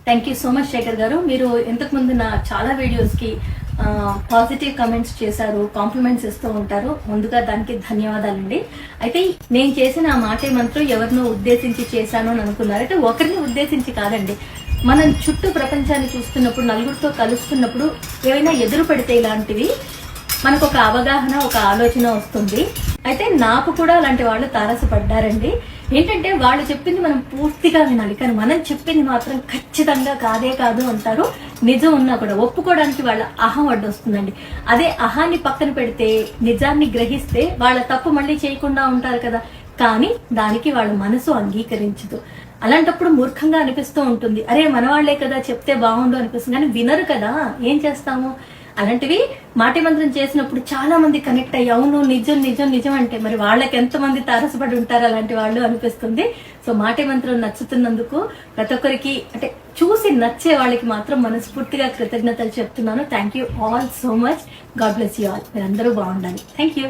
Thank you so much Shekhar గారు. మీరు ఇంతకు ముందు నా చాలా వీడియోస్కి పాజిటివ్ కమెంట్స్ చేశారు, కాంప్లిమెంట్స్ ఇస్తూ ఉంటారు. ముందుగా దానికి ధన్యవాదాలండి. అయితే నేను చేసిన ఆ మాటే మంత్రం ఎవరినో ఉద్దేశించి చేశాను అని అనుకున్నారు. అయితే ఒకరిని ఉద్దేశించి కాదండి, మనం చుట్టూ ప్రపంచాన్ని చూస్తున్నప్పుడు, నలుగురితో కలుస్తున్నప్పుడు ఏవైనా ఎదురు పడితే ఇలాంటివి మనకు ఒక అవగాహన, ఒక ఆలోచన వస్తుంది. అయితే నాకు కూడా అలాంటి వాళ్ళు తారసపడ్డారండి. ఏంటంటే వాళ్ళు చెప్పింది మనం పూర్తిగా వినాలి, కానీ మనం చెప్పింది మాత్రం ఖచ్చితంగా కాదే కాదు అంటారు. నిజం ఉన్నా కూడా ఒప్పుకోవడానికి వాళ్ళ అహం అడ్డొస్తుందండి. అదే అహాన్ని పక్కన పెడితే, నిజాన్ని గ్రహిస్తే వాళ్ళ తప్పు మళ్ళీ చేయకుండా ఉంటారు కదా. కానీ దానికి వాళ్ళ మనసు అంగీకరించదు. అలాంటప్పుడు మూర్ఖంగా అనిపిస్తూ ఉంటుంది. అరే మన వాళ్లే కదా, చెప్తే బాగుండు అనిపిస్తుంది, కానీ వినరు కదా, ఏం చేస్తాము. అలాంటివి మాటే మంత్రం చేసినప్పుడు చాలా మంది కనెక్ట్ అయ్యి అవును నిజం నిజం నిజం అంటే మరి వాళ్ళకి ఎంతమంది తారసపడి ఉంటారు అలాంటి వాళ్ళు అనిపిస్తుంది. సో మాటే మంత్రం నచ్చుతున్నందుకు ప్రతి ఒక్కరికి, అంటే చూసి నచ్చే వాళ్ళకి మాత్రం మనస్ఫూర్తిగా కృతజ్ఞతలు చెప్తున్నాను. Thank you all so much. God bless you all. మీరందరూ బాగుండాలి. Thank you.